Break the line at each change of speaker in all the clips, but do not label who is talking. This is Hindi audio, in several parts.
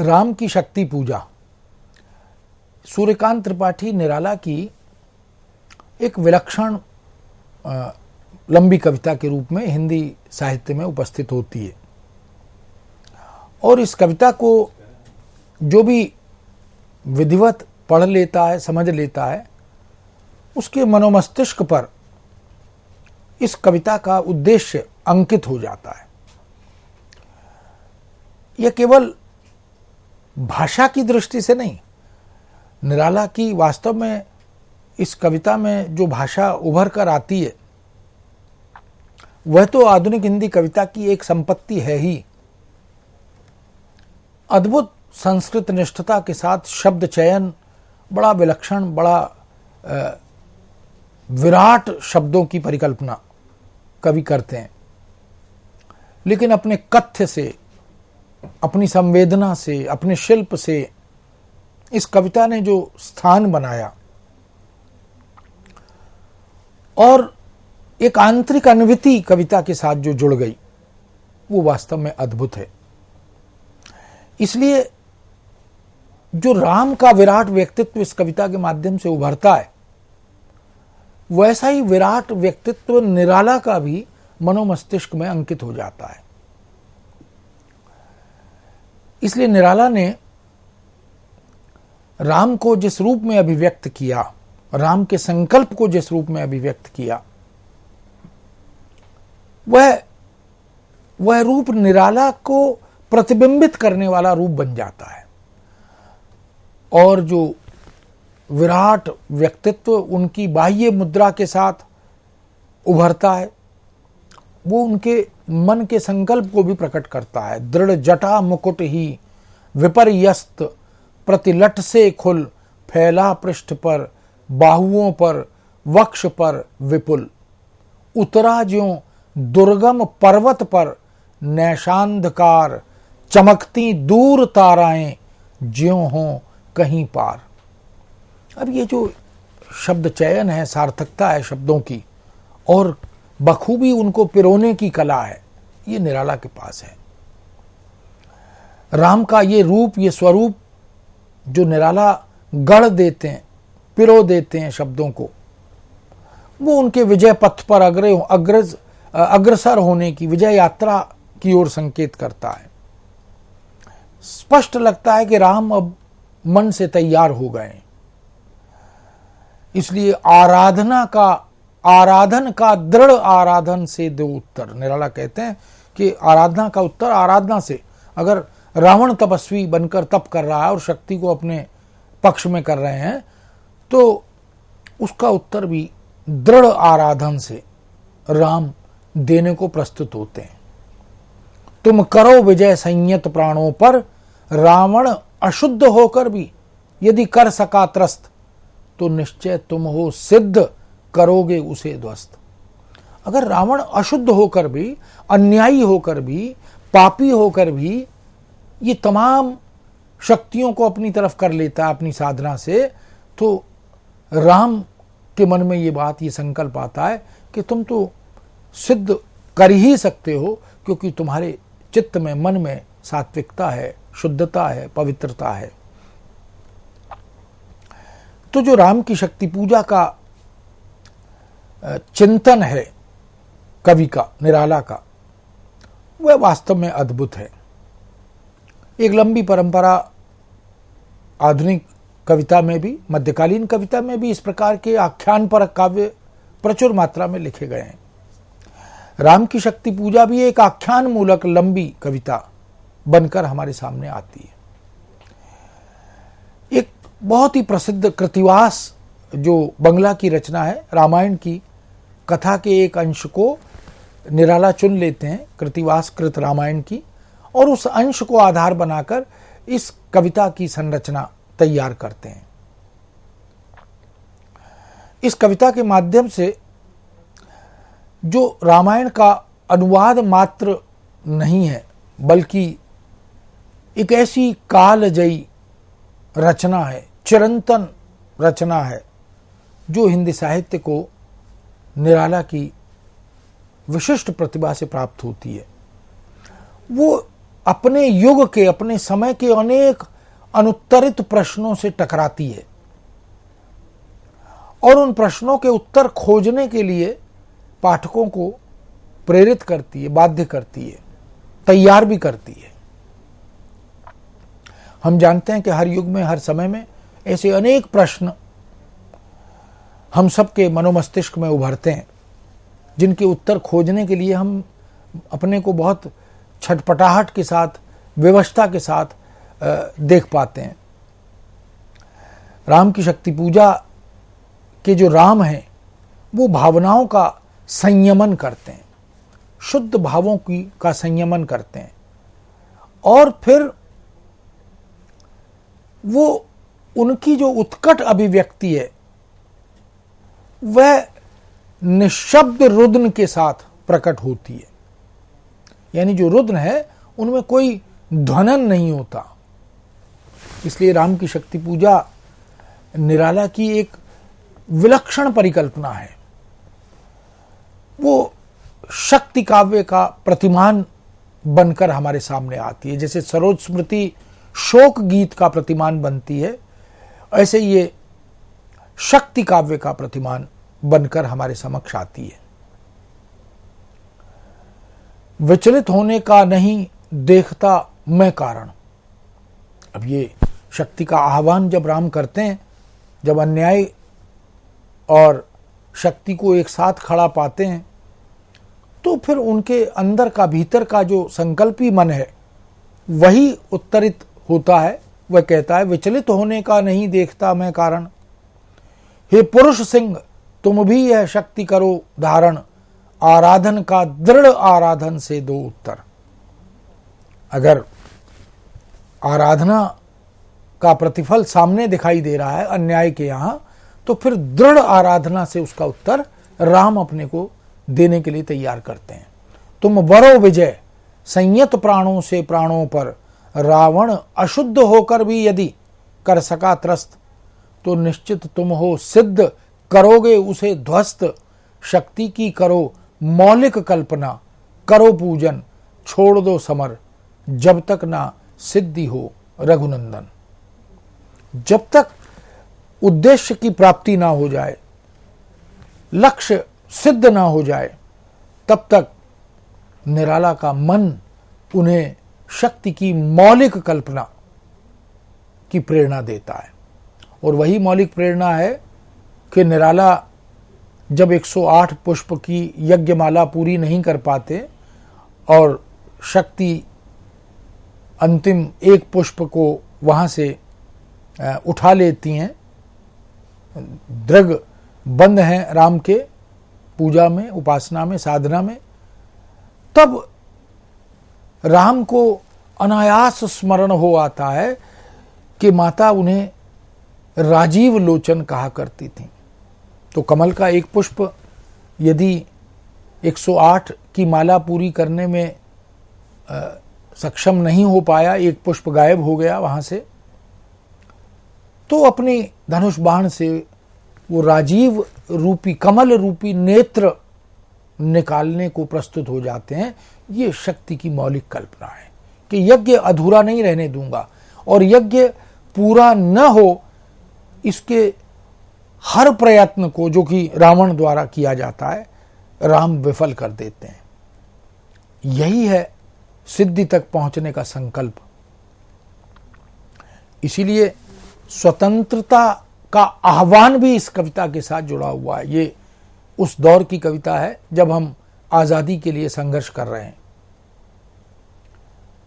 राम की शक्ति पूजा सूर्यकांत त्रिपाठी निराला की एक विलक्षण लंबी कविता के रूप में हिंदी साहित्य में उपस्थित होती है। और इस कविता को जो भी विधिवत पढ़ लेता है, समझ लेता है, उसके मनोमस्तिष्क पर इस कविता का उद्देश्य अंकित हो जाता है। यह केवल भाषा की दृष्टि से नहीं, निराला की वास्तव में इस कविता में जो भाषा उभर कर आती है वह तो आधुनिक हिंदी कविता की एक संपत्ति है ही। अद्भुत संस्कृत निष्ठता के साथ शब्द चयन, बड़ा विलक्षण, बड़ा विराट शब्दों की परिकल्पना कवि करते हैं, लेकिन अपने कथ्य से, अपनी संवेदना से, अपने शिल्प से इस कविता ने जो स्थान बनाया और एक आंतरिक अनुभूति कविता के साथ जो जुड़ गई, वो वास्तव में अद्भुत है। इसलिए जो राम का विराट व्यक्तित्व इस कविता के माध्यम से उभरता है, वैसा ही विराट व्यक्तित्व निराला का भी मनोमस्तिष्क में अंकित हो जाता है। इसलिए निराला ने राम को जिस रूप में अभिव्यक्त किया, राम के संकल्प को जिस रूप में अभिव्यक्त किया, वह रूप निराला को प्रतिबिंबित करने वाला रूप बन जाता है। और जो विराट व्यक्तित्व उनकी बाह्य मुद्रा के साथ उभरता है, वो उनके मन के संकल्प को भी प्रकट करता है। दृढ़ जटा मुकुट ही विपर्यस्त प्रतिलट से खुल, फैला पृष्ठ पर, बाहुओं पर, वक्ष पर विपुल, उतरा ज्यों दुर्गम पर्वत पर, नैशांधकार चमकती दूर ताराएं, ज्यों हों कहीं पार। अब ये जो शब्द चयन है, सार्थकता है शब्दों की, और बखूबी उनको पिरोने की कला है, ये निराला के पास है। राम का ये रूप, ये स्वरूप जो निराला गढ़ देते हैं, पिरो देते हैं शब्दों को, वो उनके विजय पथ पर अग्रसर होने की, विजय यात्रा की ओर संकेत करता है। स्पष्ट लगता है कि राम अब मन से तैयार हो गए। इसलिए आराधन का दृढ़ आराधन से दो उत्तर। निराला कहते हैं कि आराधना का उत्तर आराधना से। अगर रावण तपस्वी बनकर तप कर रहा है और शक्ति को अपने पक्ष में कर रहे हैं, तो उसका उत्तर भी दृढ़ आराधन से राम देने को प्रस्तुत होते हैं। तुम करो विजय संयत प्राणों पर, रावण अशुद्ध होकर भी यदि कर सका त्रस्त, तो निश्चय तुम हो सिद्ध, करोगे उसे ध्वस्त। अगर रावण अशुद्ध होकर भी, अन्यायी होकर भी, पापी होकर भी ये तमाम शक्तियों को अपनी तरफ कर लेता है अपनी साधना से, तो राम के मन में ये बात, ये संकल्प आता है कि तुम तो सिद्ध कर ही सकते हो, क्योंकि तुम्हारे चित्त में, मन में सात्विकता है, शुद्धता है, पवित्रता है। तो जो राम की शक्ति पूजा का चिंतन है कवि का, निराला का, वह वास्तव में अद्भुत है। एक लंबी परंपरा आधुनिक कविता में भी, मध्यकालीन कविता में भी इस प्रकार के आख्यान परक काव्य प्रचुर मात्रा में लिखे गए हैं। राम की शक्ति पूजा भी एक आख्यान मूलक लंबी कविता बनकर हमारे सामने आती है। एक बहुत ही प्रसिद्ध कृतिवास जो बंगला की रचना है, रामायण की कथा के एक अंश को निराला चुन लेते हैं, कृतिवास कृत रामायण की, और उस अंश को आधार बनाकर इस कविता की संरचना तैयार करते हैं। इस कविता के माध्यम से जो रामायण का अनुवाद मात्र नहीं है, बल्कि एक ऐसी कालजयी रचना है, चिरंतन रचना है, जो हिंदी साहित्य को निराला की विशिष्ट प्रतिभा से प्राप्त होती है। वो अपने युग के, अपने समय के अनेक अनुत्तरित प्रश्नों से टकराती है और उन प्रश्नों के उत्तर खोजने के लिए पाठकों को प्रेरित करती है, बाध्य करती है, तैयार भी करती है। हम जानते हैं कि हर युग में, हर समय में ऐसे अनेक प्रश्न हम सबके मनोमस्तिष्क में उभरते हैं, जिनके उत्तर खोजने के लिए हम अपने को बहुत छटपटाहट के साथ, व्यवस्था के साथ देख पाते हैं। राम की शक्ति पूजा के जो राम हैं, वो भावनाओं का संयमन करते हैं, शुद्ध भावों का संयमन करते हैं, और फिर वो उनकी जो उत्कट अभिव्यक्ति है वह निशब्द रुदन के साथ प्रकट होती है। यानी जो रुदन है उनमें कोई ध्वनन नहीं होता। इसलिए राम की शक्ति पूजा निराला की एक विलक्षण परिकल्पना है। वो शक्ति काव्य का प्रतिमान बनकर हमारे सामने आती है। जैसे सरोज स्मृति शोक गीत का प्रतिमान बनती है, ऐसे ये शक्ति काव्य का प्रतिमान बनकर हमारे समक्ष आती है। विचलित होने का नहीं देखता मैं कारण। अब ये शक्ति का आह्वान जब राम करते हैं, जब अन्याय और शक्ति को एक साथ खड़ा पाते हैं, तो फिर उनके अंदर का, भीतर का जो संकल्पी मन है वही उत्तरित होता है। वह कहता है, विचलित होने का नहीं देखता मैं कारण, हे पुरुष सिंह तुम भी यह शक्ति करो धारण, आराधन का दृढ़ आराधन से दो उत्तर। अगर आराधना का प्रतिफल सामने दिखाई दे रहा है अन्याय के यहां, तो फिर दृढ़ आराधना से उसका उत्तर राम अपने को देने के लिए तैयार करते हैं। तुम बरो विजय संयत प्राणों से प्राणों पर, रावण अशुद्ध होकर भी यदि कर सका त्रस्त, तो निश्चित तुम हो सिद्ध करोगे उसे ध्वस्त। शक्ति की करो मौलिक कल्पना, करो पूजन छोड़ दो समर, जब तक ना सिद्धि हो रघुनंदन। जब तक उद्देश्य की प्राप्ति ना हो जाए, लक्ष्य सिद्ध ना हो जाए, तब तक निराला का मन उन्हें शक्ति की मौलिक कल्पना की प्रेरणा देता है। और वही मौलिक प्रेरणा है कि निराला जब 108 पुष्प की यज्ञमाला पूरी नहीं कर पाते और शक्ति अंतिम एक पुष्प को वहां से उठा लेती हैं, दृग बंद हैं राम के पूजा में, उपासना में, साधना में, तब राम को अनायास स्मरण हो आता है कि माता उन्हें राजीव लोचन कहा करती थी। तो कमल का एक पुष्प यदि 108 की माला पूरी करने में सक्षम नहीं हो पाया, एक पुष्प गायब हो गया वहां से, तो अपनी धनुष बाण से वो राजीव रूपी, कमल रूपी नेत्र निकालने को प्रस्तुत हो जाते हैं। ये शक्ति की मौलिक कल्पना है कि यज्ञ अधूरा नहीं रहने दूंगा, और यज्ञ पूरा न हो इसके हर प्रयत्न को, जो कि रावण द्वारा किया जाता है, राम विफल कर देते हैं। यही है सिद्धि तक पहुंचने का संकल्प। इसीलिए स्वतंत्रता का आह्वान भी इस कविता के साथ जुड़ा हुआ है। ये उस दौर की कविता है जब हम आजादी के लिए संघर्ष कर रहे हैं,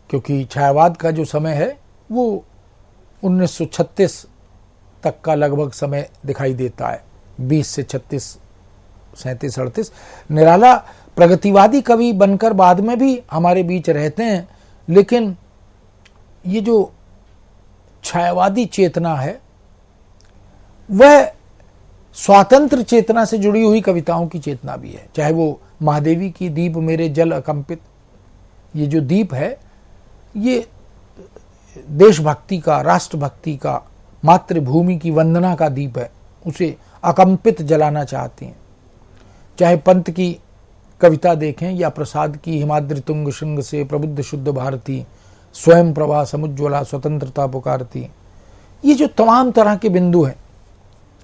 क्योंकि छायावाद का जो समय है वो 1936 तक का लगभग समय दिखाई देता है, 20 से 36, 37, 38। निराला प्रगतिवादी कवि बनकर बाद में भी हमारे बीच रहते हैं, लेकिन ये जो छायावादी चेतना है वह स्वातंत्र चेतना से जुड़ी हुई कविताओं की चेतना भी है। चाहे वो महादेवी की दीप मेरे जल अकंपित, ये जो दीप है ये देशभक्ति का, राष्ट्रभक्ति का, मातृभूमि की वंदना का दीप है, उसे अकंपित जलाना चाहती हैं। चाहे पंत की कविता देखें या प्रसाद की हिमाद्रि तुंग श्रृंग से प्रबुद्ध शुद्ध भारती, स्वयं प्रभा समुज्ज्वला स्वतंत्रता पुकारती, ये जो तमाम तरह के बिंदु हैं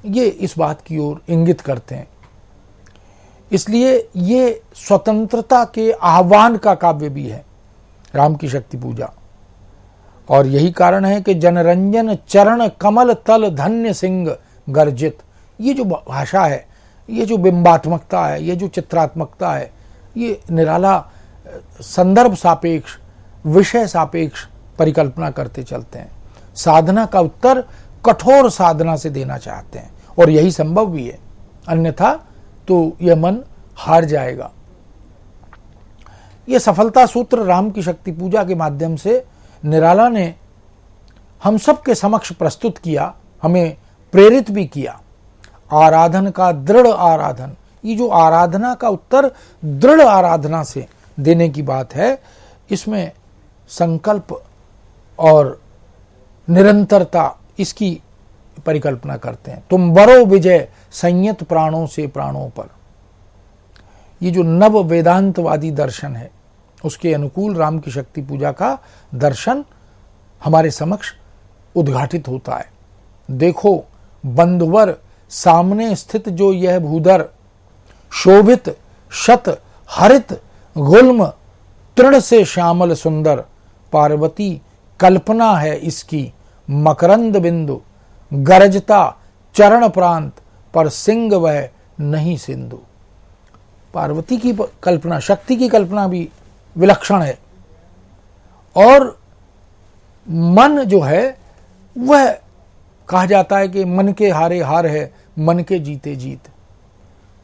ये इस बात की ओर इंगित करते हैं। इसलिए ये स्वतंत्रता के आह्वान का काव्य भी है राम की शक्ति पूजा। और यही कारण है कि जनरंजन चरण कमल तल धन्य सिंह गर्जित, ये जो भाषा है, ये जो बिंबात्मकता है, ये जो चित्रात्मकता है, ये निराला संदर्भ सापेक्ष, विषय सापेक्ष परिकल्पना करते चलते हैं। साधना का उत्तर कठोर साधना से देना चाहते हैं और यही संभव भी है, अन्यथा तो यह मन हार जाएगा। यह सफलता सूत्र राम की शक्ति पूजा के माध्यम से निराला ने हम सब के समक्ष प्रस्तुत किया, हमें प्रेरित भी किया। आराधन का दृढ़ आराधन, ये जो आराधना का उत्तर दृढ़ आराधना से देने की बात है, इसमें संकल्प और निरंतरता इसकी परिकल्पना करते हैं। तुम बरो विजय संयत प्राणों से प्राणों पर, ये जो नव वेदांतवादी दर्शन है उसके अनुकूल राम की शक्ति पूजा का दर्शन हमारे समक्ष उद्घाटित होता है। देखो बंधुवर सामने स्थित जो यह भूधर, शोभित शत हरित गुल्म तृण से श्यामल सुंदर, पार्वती कल्पना है इसकी मकरंद बिंदु, गरजता चरण प्रांत पर सिंह वह नहीं सिंधु। पार्वती की कल्पना, शक्ति की कल्पना भी विलक्षण है। और मन जो है वह कहा जाता है कि मन के हारे हार है, मन के जीते जीत।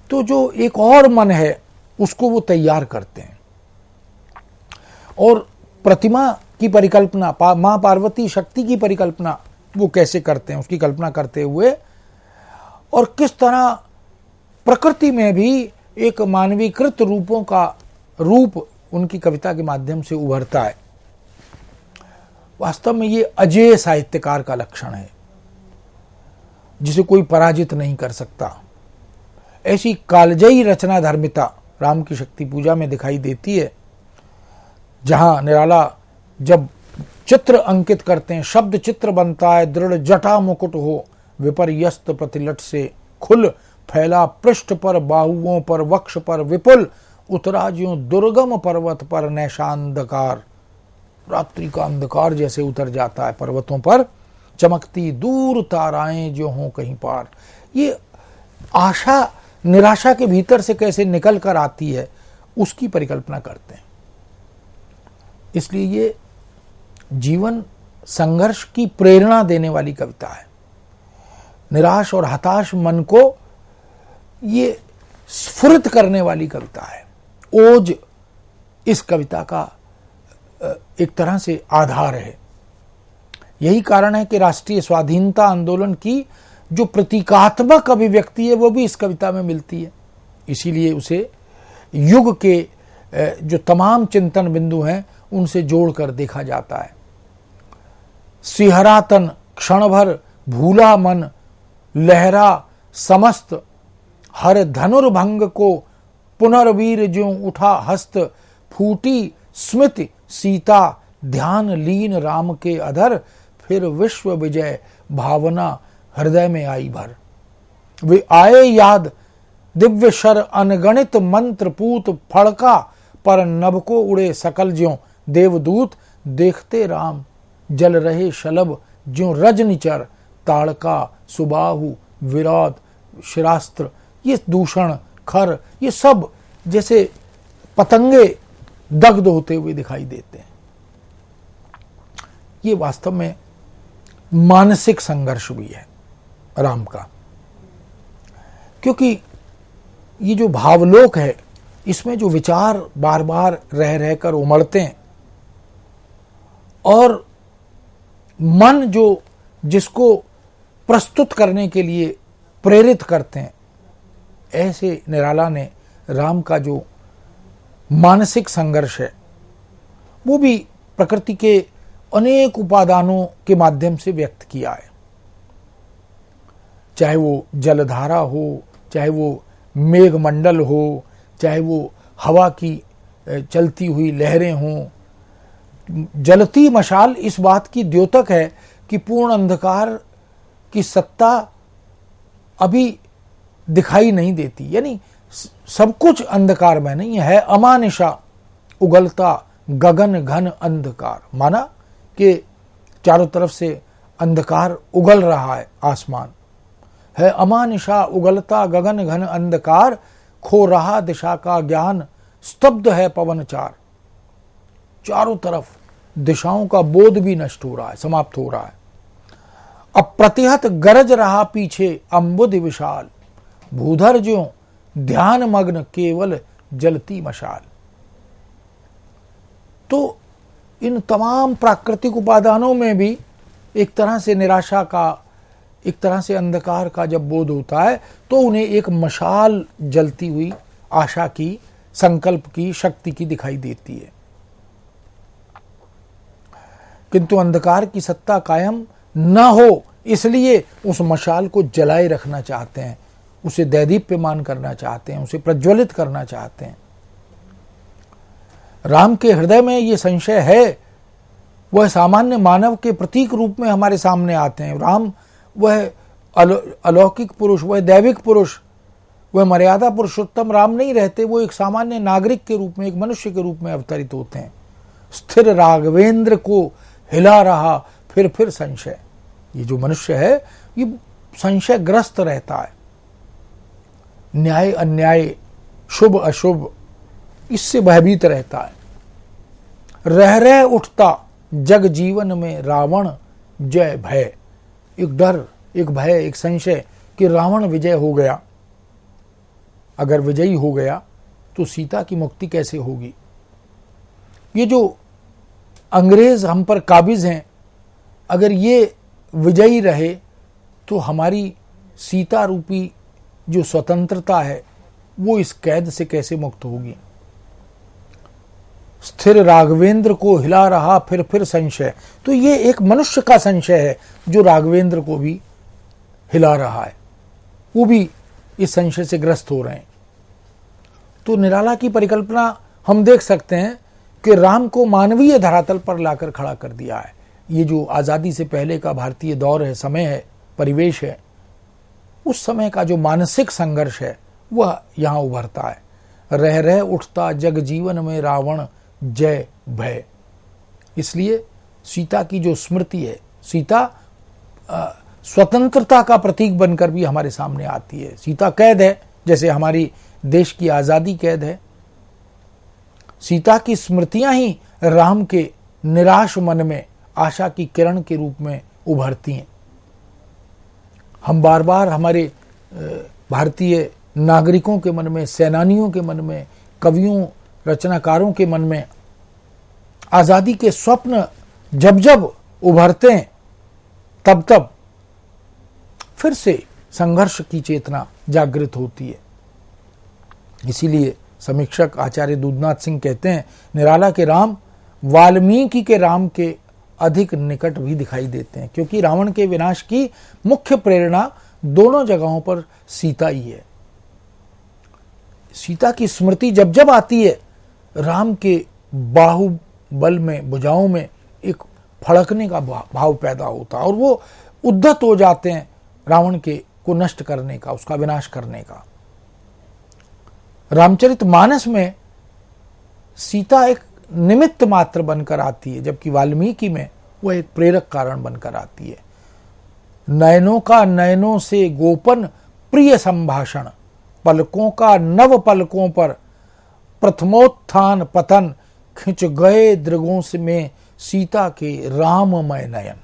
तो जो एक और मन है उसको वो तैयार करते हैं। और प्रतिमा की परिकल्पना, मां पार्वती शक्ति की परिकल्पना वो कैसे करते हैं, उसकी कल्पना करते हुए, और किस तरह प्रकृति में भी एक मानवीकृत रूपों का रूप उनकी कविता के माध्यम से उभरता है। वास्तव में ये अजेय साहित्यकार का लक्षण है जिसे कोई पराजित नहीं कर सकता। ऐसी कालजयी रचना धर्मिता राम की शक्ति पूजा में दिखाई देती है, जहां निराला जब चित्र अंकित करते हैं, शब्द चित्र बनता है, दृढ़ जटा मुकुट हो विपर्यस्त प्रतिलट से खुल फैला पृष्ठ पर बाहुओं पर वक्ष पर विपुल, उतरा ज्यों दुर्गम पर्वत पर नैशांधकार, रात्रि का अंधकार जैसे उतर जाता है पर्वतों पर, चमकती दूर ताराएं जो हों कहीं पार। ये आशा निराशा के भीतर से कैसे निकल कर आती है उसकी परिकल्पना करते हैं। इसलिए ये जीवन संघर्ष की प्रेरणा देने वाली कविता है। निराश और हताश मन को ये स्फुरित करने वाली कविता है। ओज इस कविता का एक तरह से आधार है। यही कारण है कि राष्ट्रीय स्वाधीनता आंदोलन की जो प्रतीकात्मक अभिव्यक्ति है वो भी इस कविता में मिलती है। इसीलिए उसे युग के जो तमाम चिंतन बिंदु हैं उनसे जोड़कर देखा जाता है। सिहरातन क्षण भर भूला मन, लहरा समस्त हर धनुर्भंग को, पुनर्वीर ज्यों उठा हस्त, फूटी स्मृति सीता ध्यान लीन राम के अधर, फिर विश्व विजय भावना हृदय में आई भर। वे आए याद दिव्य शर अनगणित मंत्र पूत, फड़का पर नभ को उड़े सकल ज्यों देवदूत, देखते राम जल रहे शलभ ज्यों रजनिचर, ताड़का सुबाहु विरोध शिरास्त्र, ये दूषण खर ये सब जैसे पतंगे दग्ध होते हुए दिखाई देते हैं। ये वास्तव में मानसिक संघर्ष भी है राम का, क्योंकि ये जो भावलोक है इसमें जो विचार बार बार रह रहकर उमड़ते हैं और मन जो जिसको प्रस्तुत करने के लिए प्रेरित करते हैं, ऐसे निराला ने राम का जो मानसिक संघर्ष है वो भी प्रकृति के अनेक उपादानों के माध्यम से व्यक्त किया है। चाहे वो जलधारा हो, चाहे वो मेघमंडल हो, चाहे वो हवा की चलती हुई लहरें हों, जलती मशाल इस बात की द्योतक है कि पूर्ण अंधकार की सत्ता अभी दिखाई नहीं देती, यानी सब कुछ अंधकार में नहीं है। अमानिशा उगलता गगन घन अंधकार, माना कि चारों तरफ से अंधकार उगल रहा है, आसमान है अमानिशा उगलता गगन घन अंधकार, खो रहा दिशा का ज्ञान, स्तब्ध है पवनचार। चारों तरफ दिशाओं का बोध भी नष्ट हो रहा है, समाप्त हो रहा है। अप्रतिहत गरज रहा पीछे अम्बुद विशाल, भूधर ज्यों ध्यान मग्न केवल जलती मशाल। तो इन तमाम प्राकृतिक उपादानों में भी एक तरह से निराशा का, एक तरह से अंधकार का जब बोध होता है तो उन्हें एक मशाल जलती हुई आशा की, संकल्प की, शक्ति की दिखाई देती है। किंतु अंधकार की सत्ता कायम न हो, इसलिए उस मशाल को जलाए रखना चाहते हैं, उसे दैदीप्यमान करना चाहते हैं, उसे प्रज्वलित करना चाहते हैं। राम के हृदय में ये संशय है, वह सामान्य मानव के प्रतीक रूप में हमारे सामने आते हैं। राम वह अलौकिक पुरुष, वह दैविक पुरुष, वह मर्यादा पुरुषोत्तम राम नहीं रहते, वो एक सामान्य नागरिक के रूप में, एक मनुष्य के रूप में अवतरित होते हैं। स्थिर राघवेंद्र को हिला रहा फिर संशय। ये जो मनुष्य है ये संशयग्रस्त रहता है, न्याय अन्याय, शुभ अशुभ, इससे भयभीत रहता है। रह उठता जग जीवन में रावण जय भय, एक डर, एक भय, एक संशय कि रावण विजय हो गया, अगर विजयी हो गया तो सीता की मुक्ति कैसे होगी। ये जो अंग्रेज हम पर काबिज हैं, अगर ये विजयी रहे तो हमारी सीता रूपी जो स्वतंत्रता है वो इस कैद से कैसे मुक्त होगी। स्थिर राघवेंद्र को हिला रहा फिर संशय, तो ये एक मनुष्य का संशय है जो राघवेंद्र को भी हिला रहा है, वो भी इस संशय से ग्रस्त हो रहे हैं। तो निराला की परिकल्पना हम देख सकते हैं कि राम को मानवीय धरातल पर लाकर खड़ा कर दिया है। ये जो आज़ादी से पहले का भारतीय दौर है, समय है, परिवेश है, उस समय का जो मानसिक संघर्ष है वह यहाँ उभरता है। रह उठता जग जीवन में रावण जय भय। इसलिए सीता की जो स्मृति है, सीता स्वतंत्रता का प्रतीक बनकर भी हमारे सामने आती है। सीता कैद है, जैसे हमारी देश की आज़ादी कैद है। सीता की स्मृतियां ही राम के निराश मन में आशा की किरण के रूप में उभरती हैं। हम बार बार हमारे भारतीय नागरिकों के मन में, सेनानियों के मन में, कवियों, रचनाकारों के मन में आज़ादी के स्वप्न जब जब उभरते हैं तब तब फिर से संघर्ष की चेतना जागृत होती है। इसीलिए समीक्षक आचार्य दूधनाथ सिंह कहते हैं, निराला के राम वाल्मीकि के राम के अधिक निकट भी दिखाई देते हैं, क्योंकि रावण के विनाश की मुख्य प्रेरणा दोनों जगहों पर सीता ही है। सीता की स्मृति जब जब आती है, राम के बाहुबल में, भुजाओं में एक फड़कने का भाव पैदा होता है और वो उद्धत हो जाते हैं रावण के को नष्ट करने का, उसका विनाश करने का। रामचरितमानस में सीता एक निमित्त मात्र बनकर आती है, जबकि वाल्मीकि में वह एक प्रेरक कारण बनकर आती है। नयनों का नयनों से गोपन प्रिय संभाषण, पलकों का नव पलकों पर प्रथमोत्थान पतन, खिंच गए दृगों से में सीता के राममय नयन।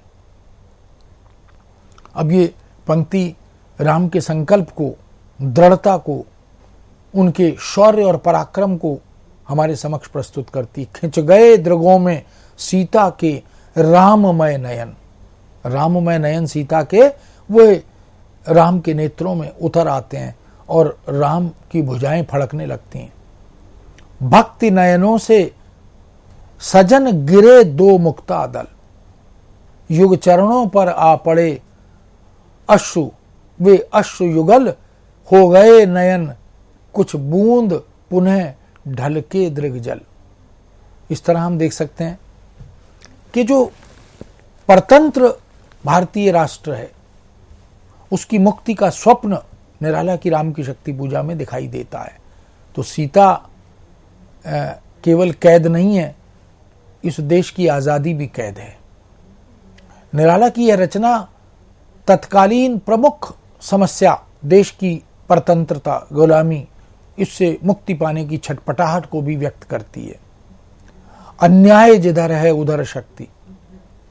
अब ये पंक्ति राम के संकल्प को, दृढ़ता को, उनके शौर्य और पराक्रम को हमारे समक्ष प्रस्तुत करती। खिंच गए दृगों में सीता के राममय नयन, राममय नयन सीता के वो राम के नेत्रों में उतर आते हैं और राम की भुजाएं फड़कने लगती हैं। भक्ति नयनों से सजन गिरे दो मुक्ता दल, युग चरणों पर आ पड़े अश्रु, वे अश्रु युगल हो गए नयन, कुछ बूंद पुनः ढलके दृग जल। इस तरह हम देख सकते हैं कि जो परतंत्र भारतीय राष्ट्र है उसकी मुक्ति का स्वप्न निराला की राम की शक्ति पूजा में दिखाई देता है। तो सीता केवल कैद नहीं है, इस देश की आज़ादी भी कैद है। निराला की यह रचना तत्कालीन प्रमुख समस्या देश की परतंत्रता, गुलामी, इससे मुक्ति पाने की छटपटाहट को भी व्यक्त करती है। अन्याय जिधर है उधर शक्ति,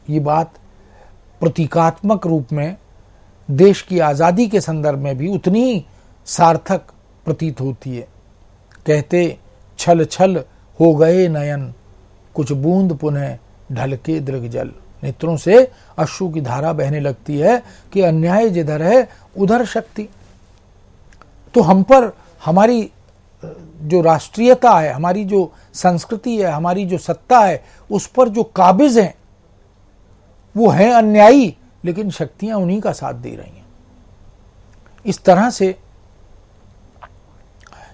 ये बात प्रतीकात्मक रूप में देश की आज़ादी के संदर्भ में भी उतनी ही सार्थक प्रतीत होती है। कहते छल छल हो गए नयन, कुछ बूंद पुनः ढलके दृग जल। नेत्रों से अश्रु की धारा बहने लगती है कि अन्याय जिधर है उधर शक्ति। तो हम पर हमारी जो राष्ट्रीयता है, हमारी जो संस्कृति है, हमारी जो सत्ता है, उस पर जो काबिज हैं वो है अन्यायी, लेकिन शक्तियां उन्हीं का साथ दे रही हैं। इस तरह से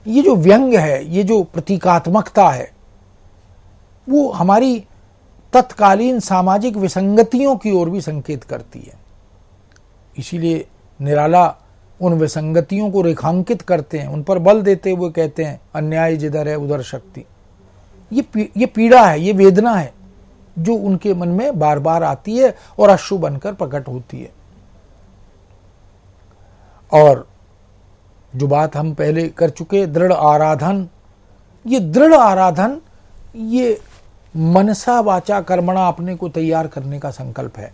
ये जो व्यंग है, ये जो प्रतीकात्मकता है, वो हमारी तत्कालीन सामाजिक विसंगतियों की ओर भी संकेत करती है। इसीलिए निराला उन विसंगतियों को रेखांकित करते हैं, उन पर बल देते हुए कहते हैं अन्याय जिधर है उधर शक्ति। ये पीड़ा है, ये वेदना है जो उनके मन में बार बार आती है और अश्रु बनकर प्रकट होती है। और जो बात हम पहले कर चुके, दृढ़ आराधन, ये दृढ़ आराधन, ये मनसा वाचा कर्मणा अपने को तैयार करने का संकल्प है।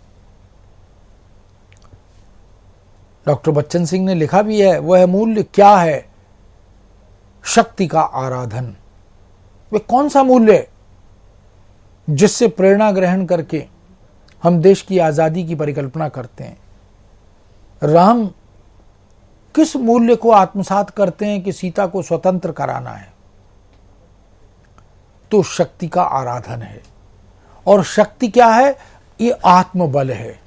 डॉक्टर बच्चन सिंह ने लिखा भी है, वह मूल्य क्या है शक्ति का आराधन। वे कौन सा मूल्य है जिससे प्रेरणा ग्रहण करके हम देश की आजादी की परिकल्पना करते हैं। राम किस मूल्य को आत्मसात करते हैं कि सीता को स्वतंत्र कराना है, तो शक्ति का आराधन है। और शक्ति क्या है? ये आत्मबल है।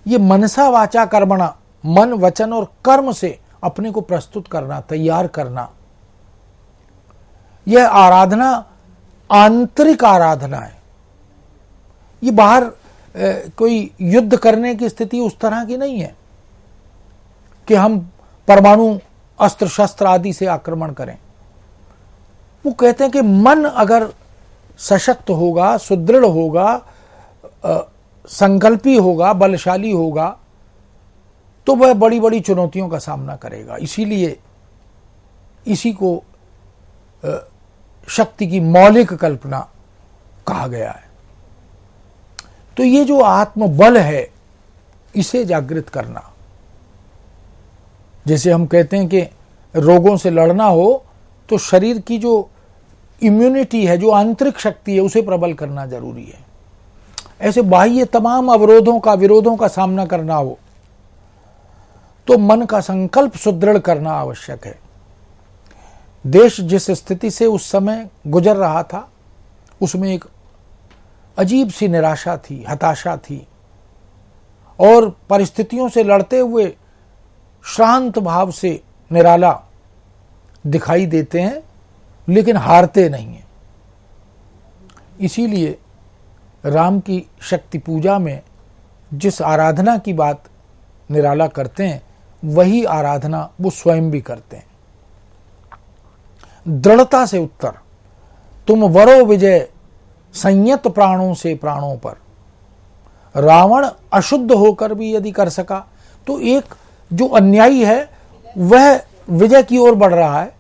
ये मनसा वाचा कर्मणा, मन वचन और कर्म से अपने को प्रस्तुत करना, तैयार करना, यह आराधना आंतरिक आराधना है। ये बाहर कोई युद्ध करने की स्थिति उस तरह की नहीं है कि हम परमाणु अस्त्र शस्त्र आदि से आक्रमण करें। वो कहते हैं कि मन अगर सशक्त होगा, सुदृढ़ होगा, संकल्पी होगा, बलशाली होगा, तो वह बड़ी बड़ी चुनौतियों का सामना करेगा। इसीलिए इसी को शक्ति की मौलिक कल्पना कहा गया है। तो ये जो आत्मबल है, इसे जागृत करना, जैसे हम कहते हैं कि रोगों से लड़ना हो तो शरीर की जो इम्यूनिटी है, जो आंतरिक शक्ति है, उसे प्रबल करना जरूरी है। ऐसे बाह्य तमाम अवरोधों का, विरोधों का सामना करना हो तो मन का संकल्प सुदृढ़ करना आवश्यक है। देश जिस स्थिति से उस समय गुजर रहा था, उसमें एक अजीब सी निराशा थी, हताशा थी, और परिस्थितियों से लड़ते हुए शांत भाव से निराला दिखाई देते हैं, लेकिन हारते नहीं हैं। इसीलिए राम की शक्ति पूजा में जिस आराधना की बात निराला करते हैं, वही आराधना वो स्वयं भी करते हैं। दृढ़ता से उत्तर, तुम वरो विजय संयत प्राणों से प्राणों पर। रावण अशुद्ध होकर भी यदि कर सका, तो एक जो अन्यायी है वह विजय की ओर बढ़ रहा है,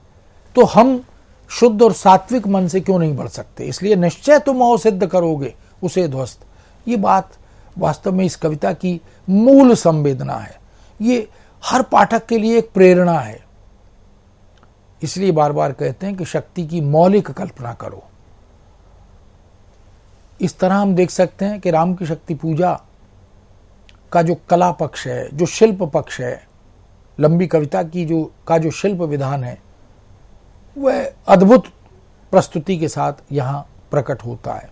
तो हम शुद्ध और सात्विक मन से क्यों नहीं बढ़ सकते? इसलिए निश्चय तुम और सिद्ध करोगे उसे ध्वस्त। ये बात वास्तव में इस कविता की मूल संवेदना है। ये हर पाठक के लिए एक प्रेरणा है। इसलिए बार बार कहते हैं कि शक्ति की मौलिक कल्पना करो। इस तरह हम देख सकते हैं कि राम की शक्ति पूजा का जो कला पक्ष है, जो शिल्प पक्ष है, लंबी कविता की जो शिल्प विधान है, वह अद्भुत प्रस्तुति के साथ यहां प्रकट होता है।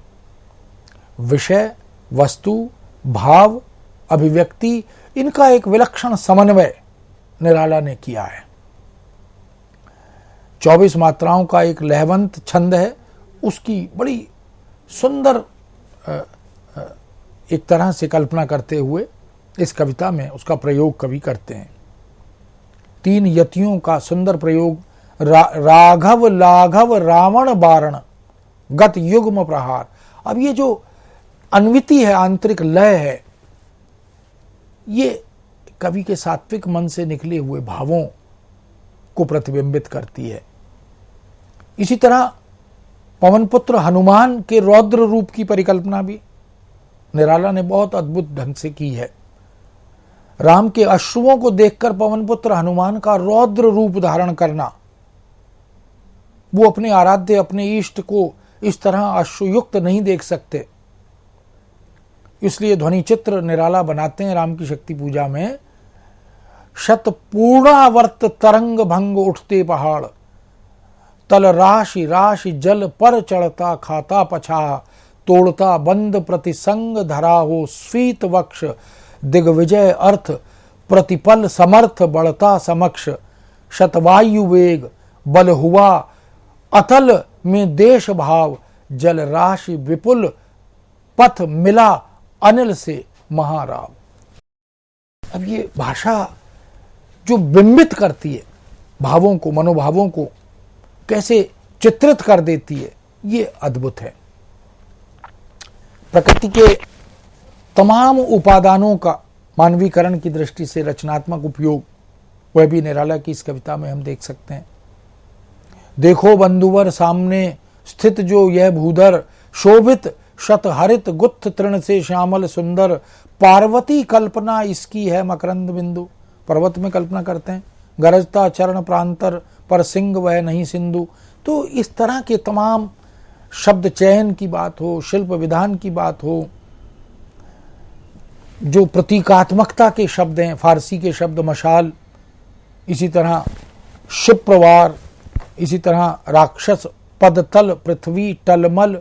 विषय, वस्तु, भाव, अभिव्यक्ति, इनका एक विलक्षण समन्वय निराला ने किया है। 24 मात्राओं का एक लहवंत छंद है, उसकी बड़ी सुंदर एक तरह से कल्पना करते हुए इस कविता में उसका प्रयोग कवि करते हैं। 3 यतियों का सुंदर प्रयोग, राघव लाघव रावण बारण गत युग्म प्रहार। अब ये जो अन्विति है, आंतरिक लय है, ये कवि के सात्विक मन से निकले हुए भावों को प्रतिबिंबित करती है। इसी तरह पवनपुत्र हनुमान के रौद्र रूप की परिकल्पना भी निराला ने बहुत अद्भुत ढंग से की है। राम के अश्रुओं को देखकर पवनपुत्र हनुमान का रौद्र रूप धारण करना, वो अपने आराध्य, अपने इष्ट को इस तरह अश्रुयुक्त नहीं देख सकते, इसलिए ध्वनि चित्र निराला बनाते हैं राम की शक्ति पूजा में। शत पूर्णावर्त तरंग भंग उठते पहाड़, तल राशि राशि जल पर चढ़ता खाता पछा, तोड़ता बंद प्रतिसंग धरा हो स्फीत वक्ष, दिग्विजय अर्थ प्रतिपल समर्थ बढ़ता समक्ष, शतवायु वेग बल हुआ अतल में देश भाव, जल राशि विपुल पथ मिला अनिल से महाराव। अब ये भाषा जो बिंबित करती है भावों को, मनोभावों को कैसे चित्रित कर देती है, ये अद्भुत है। प्रकृति के तमाम उपादानों का मानवीकरण की दृष्टि से रचनात्मक उपयोग, वह भी निराला की इस कविता में हम देख सकते हैं। देखो बंधुवर सामने स्थित जो यह भूधर, शोभित शत हरित गुत्थ तृण से श्यामल सुंदर, पार्वती कल्पना इसकी है मकरंद बिंदु। पर्वत में कल्पना करते हैं, गरजता चरण प्रांतर पर सिंह वह नहीं सिंधु। तो इस तरह के तमाम शब्द चयन की बात हो, शिल्प विधान की बात हो, जो प्रतीकात्मकता के शब्द हैं, फारसी के शब्द मशाल, इसी तरह शिप्रवार, इसी तरह राक्षस, पदतल, पृथ्वी, टलमल,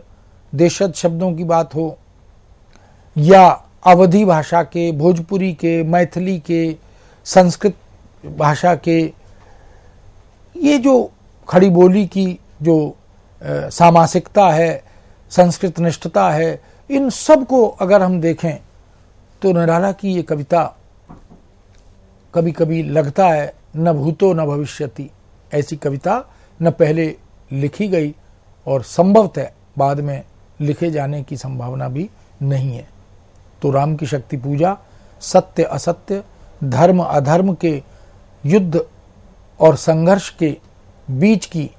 देशज शब्दों की बात हो, या अवधी भाषा के, भोजपुरी के, मैथिली के, संस्कृत भाषा के, ये जो खड़ी बोली की जो सामासिकता है, संस्कृत निष्ठता है, इन सब को अगर हम देखें तो निराला की ये कविता कभी कभी लगता है न भूतो न भविष्यति, ऐसी कविता न पहले लिखी गई और संभवतः बाद में लिखे जाने की संभावना भी नहीं है। तो राम की शक्ति पूजा सत्य असत्य, धर्म अधर्म के युद्ध और संघर्ष के बीच की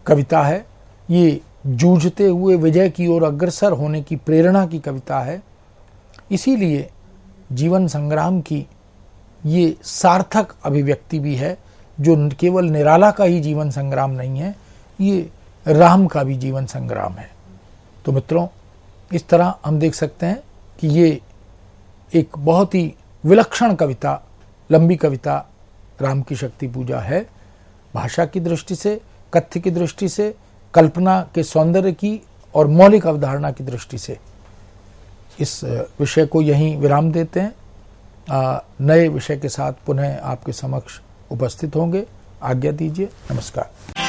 कविता है। ये जूझते हुए विजय की ओर अग्रसर होने की प्रेरणा की कविता है। इसीलिए जीवन संग्राम की ये सार्थक अभिव्यक्ति भी है, जो केवल निराला का ही जीवन संग्राम नहीं है, ये राम का भी जीवन संग्राम है। तो मित्रों, इस तरह हम देख सकते हैं कि ये एक बहुत ही विलक्षण कविता, लंबी कविता राम की शक्ति पूजा है। भाषा की दृष्टि से, कथ्य की दृष्टि से, कल्पना के सौंदर्य की और मौलिक अवधारणा की दृष्टि से इस विषय को यहीं विराम देते हैं। नए विषय के साथ पुनः आपके समक्ष उपस्थित होंगे। आज्ञा दीजिए। नमस्कार।